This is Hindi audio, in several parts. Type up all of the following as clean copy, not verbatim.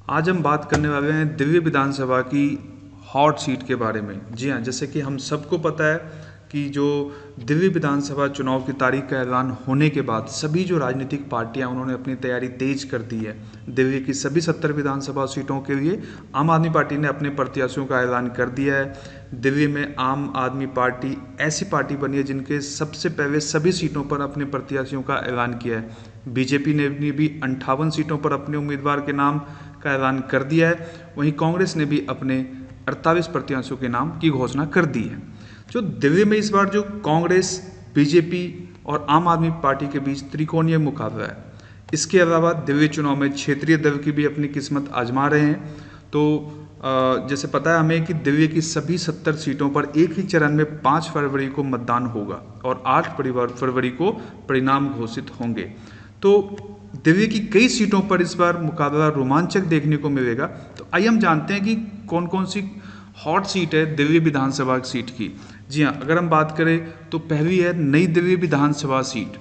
आज हम बात करने वाले हैं दिव्य विधानसभा की हॉट सीट के बारे में। जी हाँ, जैसे कि हम सबको पता है कि जो दिव्य विधानसभा चुनाव की तारीख का ऐलान होने के बाद सभी जो राजनीतिक पार्टियां उन्होंने अपनी तैयारी तेज कर दी है। दिव्य की सभी 70 विधानसभा सीटों के लिए आम आदमी पार्टी ने अपने प्रत्याशियों का ऐलान कर दिया है। दिव्य में आम आदमी पार्टी ऐसी पार्टी बनी है जिनके सबसे पहले सभी सीटों पर अपने प्रत्याशियों का ऐलान किया है। बीजेपी ने भी 58 सीटों पर अपने उम्मीदवार के नाम का ऐलान कर दिया है। वहीं कांग्रेस ने भी अपने 48 प्रत्याशियों के नाम की घोषणा कर दी है। जो दिल्ली में इस बार जो कांग्रेस, बीजेपी और आम आदमी पार्टी के बीच त्रिकोणीय मुकाबला है। इसके अलावा दिल्ली चुनाव में क्षेत्रीय दल की भी अपनी किस्मत आजमा रहे हैं। तो जैसे पता है हमें कि दिल्ली की सभी 70 सीटों पर एक ही चरण में 5 फरवरी को मतदान होगा और 8 फरवरी को परिणाम घोषित होंगे। तो दिल्ली की कई सीटों पर इस बार मुकाबला रोमांचक देखने को मिलेगा। तो आइए हम जानते हैं कि कौन कौन सी हॉट सीट है दिल्ली विधानसभा सीट की। जी हाँ, अगर हम बात करें तो पहली है नई दिल्ली विधानसभा सीट,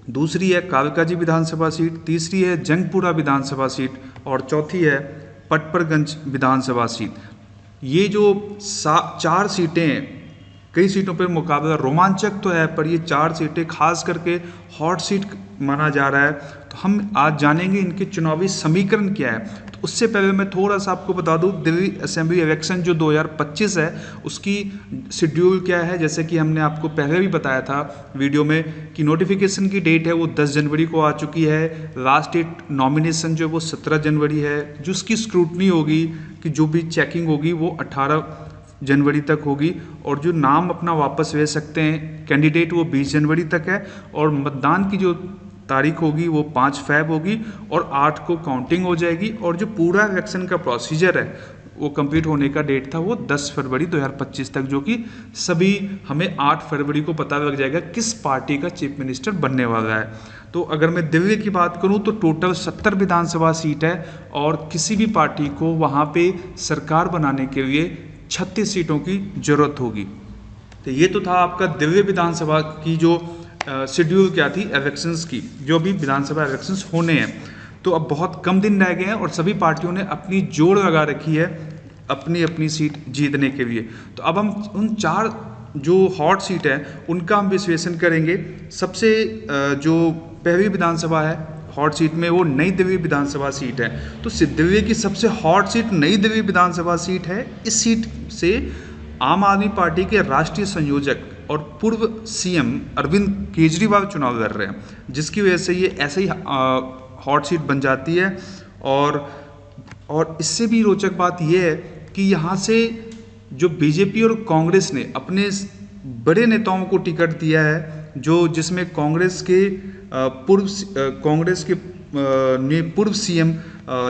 दूसरी है कालकाजी विधानसभा सीट, तीसरी है जंगपुरा विधानसभा सीट और चौथी है पटपरगंज विधानसभा सीट। ये जो 4 सीटें हैं, कई सीटों पर मुकाबला रोमांचक तो है, पर ये 4 सीटें खास करके हॉट सीट माना जा रहा है। तो हम आज जानेंगे इनके चुनावी समीकरण क्या है। तो उससे पहले मैं थोड़ा सा आपको बता दूं, दिल्ली असेंबली इलेक्शन जो 2025 है उसकी शेड्यूल क्या है। जैसे कि हमने आपको पहले भी बताया था वीडियो में कि नोटिफिकेशन की डेट है वो 10 जनवरी को आ चुकी है। लास्ट डेट नॉमिनेशन जो है वो 17 जनवरी है। जो उसकी स्क्रूटनी होगी कि जो भी चेकिंग होगी वो 18 जनवरी तक होगी और जो नाम अपना वापस ले सकते हैं कैंडिडेट वो 20 जनवरी तक है। और मतदान की जो तारीख होगी वो 5 फरवरी होगी और 8 को काउंटिंग हो जाएगी। और जो पूरा इलेक्शन का प्रोसीजर है वो कंप्लीट होने का डेट था वो 10 फरवरी 2025 तक, जो कि सभी हमें 8 फरवरी को पता लग जाएगा किस पार्टी का चीफ मिनिस्टर बनने वाला है। तो अगर मैं दिल्ली की बात करूं तो टोटल 70 विधानसभा सीट है और किसी भी पार्टी को वहां पे सरकार बनाने के लिए 36 सीटों की जरूरत होगी। तो ये तो था आपका दिल्ली विधानसभा की जो शेड्यूल क्या थी इलेक्शंस की, जो भी विधानसभा इलेक्शंस होने हैं। तो अब बहुत कम दिन रह गए हैं और सभी पार्टियों ने अपनी जोड़ लगा रखी है अपनी अपनी सीट जीतने के लिए। तो अब हम उन 4 जो हॉट सीट है उनका हम विश्लेषण करेंगे। सबसे जो पहली विधानसभा है हॉट सीट में वो नई दिल्ली विधानसभा सीट है। तो दिल्ली की सबसे हॉट सीट नई दिल्ली विधानसभा सीट है। इस सीट से आम आदमी पार्टी के राष्ट्रीय संयोजक और पूर्व सीएम अरविंद केजरीवाल चुनाव लड़ रहे हैं, जिसकी वजह से ये ऐसे ही हॉट सीट बन जाती है। और इससे भी रोचक बात यह है कि यहाँ से जो बीजेपी और कांग्रेस ने अपने बड़े नेताओं को टिकट दिया है, जो जिसमें कांग्रेस के पूर्व सीएम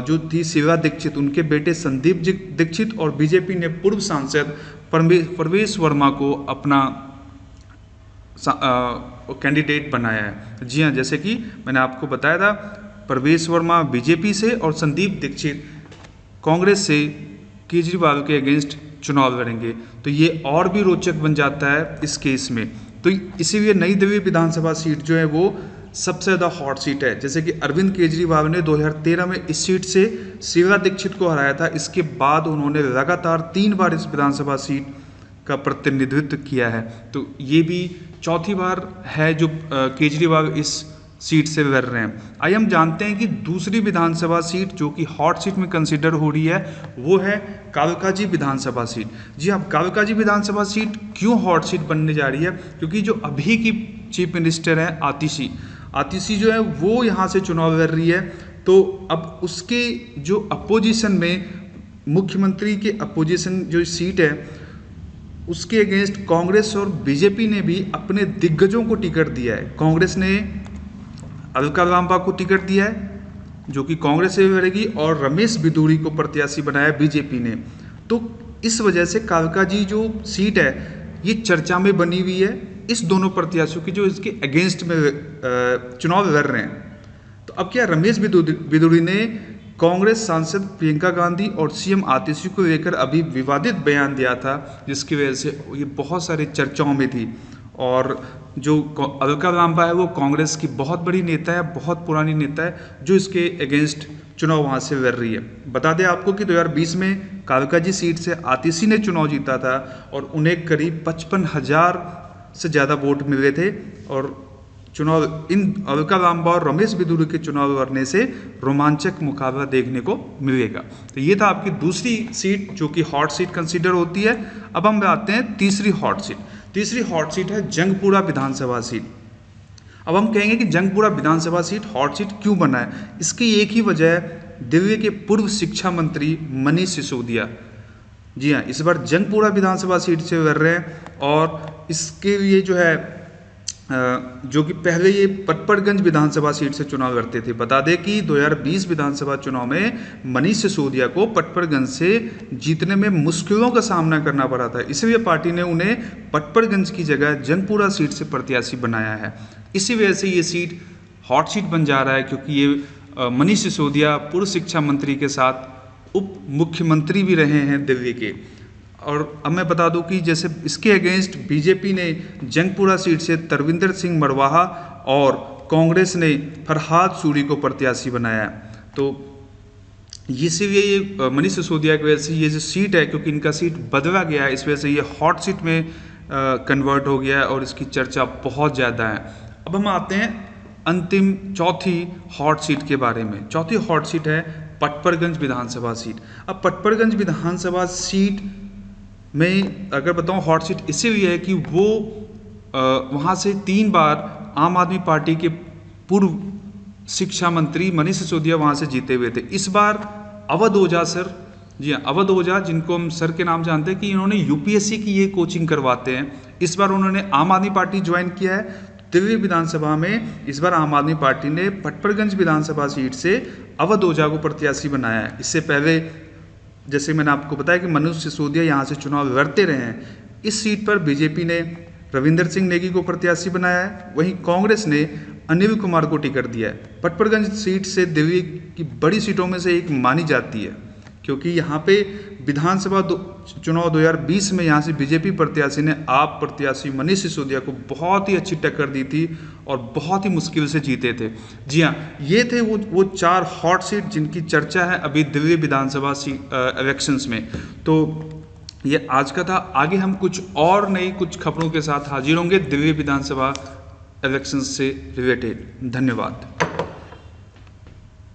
जो थी शीला दीक्षित, उनके बेटे संदीप दीक्षित और बीजेपी ने पूर्व सांसद प्रवेश वर्मा को अपना कैंडिडेट बनाया है। जी हाँ, जैसे कि मैंने आपको बताया था प्रवेश वर्मा बीजेपी से और संदीप दीक्षित कांग्रेस से केजरीवाल के अगेंस्ट चुनाव लड़ेंगे। तो ये और भी रोचक बन जाता है इस केस में। तो इसीलिए नई दिल्ली विधानसभा सीट जो है वो सबसे ज़्यादा हॉट सीट है। जैसे कि अरविंद केजरीवाल ने 2013 में इस सीट से शीला दीक्षित को हराया था। इसके बाद उन्होंने लगातार 3 बार इस विधानसभा सीट का प्रतिनिधित्व किया है। तो ये भी चौथी बार है जो केजरीवाल इस सीट से लड़ रहे हैं। आइए हम जानते हैं कि दूसरी विधानसभा सीट जो कि हॉट सीट में कंसिडर हो रही है वो है कालकाजी विधानसभा सीट। जी अब कालकाजी विधानसभा सीट क्यों हॉट सीट बनने जा रही है, क्योंकि जो अभी की चीफ मिनिस्टर है आतिशी जो है वो यहाँ से चुनाव लड़ रही है। तो अब उसके जो अपोजिशन में मुख्यमंत्री के अपोजिशन जो सीट है उसके अगेंस्ट कांग्रेस और बीजेपी ने भी अपने दिग्गजों को टिकट दिया है। कांग्रेस ने अलका लांबा को टिकट दिया है जो कि कांग्रेस से लड़ेगी और रमेश बिधूड़ी को प्रत्याशी बनाया बीजेपी ने। तो इस वजह से कालकाजी जो सीट है ये चर्चा में बनी हुई है इस दोनों प्रत्याशियों की जो इसके अगेंस्ट में चुनाव लड़ रहे हैं। तो अब क्या रमेश बिधूड़ी ने कांग्रेस सांसद प्रियंका गांधी और सीएम आतिशी को लेकर अभी विवादित बयान दिया था, जिसकी वजह से ये बहुत सारी चर्चाओं में थी। और जो अलका लांबा है वो कांग्रेस की बहुत बड़ी नेता है, बहुत पुरानी नेता है, जो इसके अगेंस्ट चुनाव वहाँ से लड़ रही है। बता दें आपको कि 2020 में कालकाजी सीट से आतिशी ने चुनाव जीता था और उन्हें करीब 55,000 से ज़्यादा वोट मिले थे और चुनाव इन अलका लांबा और रमेश बिधूरी के चुनाव लड़ने से रोमांचक मुकाबला देखने को मिलेगा। तो ये था आपकी दूसरी सीट जो कि हॉट सीट कंसीडर होती है। अब हम आते हैं तीसरी हॉट सीट। तीसरी हॉट सीट है जंगपुरा विधानसभा सीट। अब हम कहेंगे कि जंगपुरा विधानसभा सीट हॉट सीट क्यों बना है। इसकी एक ही वजह है, दिल्ली के पूर्व शिक्षा मंत्री मनीष सिसोदिया, जी हाँ, इस बार जंगपुरा विधानसभा सीट से लड़ रहे हैं और इसके लिए जो है जो कि पहले ये पटपड़गंज विधानसभा सीट से चुनाव लड़ते थे। बता दें कि 2020 विधानसभा चुनाव में मनीष सिसोदिया को पटपड़गंज से जीतने में मुश्किलों का सामना करना पड़ा था, इसलिए पार्टी ने उन्हें पटपड़गंज की जगह जंगपुरा सीट से प्रत्याशी बनाया है। इसी वजह से ये सीट हॉट सीट बन जा रहा है, क्योंकि ये मनीष सिसोदिया पूर्व शिक्षा मंत्री के साथ उप मुख्यमंत्री भी रहे हैं दिल्ली के। और अब मैं बता दूं कि जैसे इसके अगेंस्ट बीजेपी ने जंगपुरा सीट से तरविंदर सिंह मरवाहा और कांग्रेस ने फरहाद सूरी को प्रत्याशी बनाया। तो इसीलिए ये मनीष सिसोदिया की वजह से ये जो सीट है, क्योंकि इनका सीट बदला गया है, इस वजह से ये हॉट सीट में कन्वर्ट हो गया है और इसकी चर्चा बहुत ज़्यादा है। अब हम आते हैं अंतिम चौथी हॉट सीट के बारे में। चौथी हॉट सीट है पटपड़गंज विधानसभा सीट। अब पटपड़गंज विधानसभा सीट में अगर बताऊं हॉट सीट इसीलिए है कि वो वहाँ से 3 बार आम आदमी पार्टी के पूर्व शिक्षा मंत्री मनीष सिसोदिया वहाँ से जीते हुए थे। इस बार अवध ओझा सर, जी हाँ, अवध ओझा, जिनको हम सर के नाम जानते हैं कि इन्होंने यूपीएससी की ये कोचिंग करवाते हैं, इस बार उन्होंने आम आदमी पार्टी ज्वाइन किया है। दिल्ली विधानसभा में इस बार आम आदमी पार्टी ने पटपड़गंज विधानसभा सीट से अवध ओझा को प्रत्याशी बनाया है। इससे पहले जैसे मैंने आपको बताया कि मनीष सिसोदिया यहाँ से चुनाव लड़ते रहे हैं। इस सीट पर बीजेपी ने रविंदर सिंह नेगी को प्रत्याशी बनाया है, वहीं कांग्रेस ने अनिल कुमार को टिकट दिया है। पटपड़गंज सीट से दिल्ली की बड़ी सीटों में से एक मानी जाती है, क्योंकि यहाँ पे विधानसभा चुनाव 2020 में यहाँ से बीजेपी प्रत्याशी ने आप प्रत्याशी मनीष सिसोदिया को बहुत ही अच्छी टक्कर दी थी और बहुत ही मुश्किल से जीते थे। जी हाँ, ये थे वो 4 हॉट सीट जिनकी चर्चा है अभी दिल्ली विधानसभा इलेक्शंस में। तो ये आज का था। आगे हम कुछ और नई कुछ खबरों के साथ हाजिर होंगे दिल्ली विधानसभा इलेक्शंस से रिलेटेड। धन्यवाद।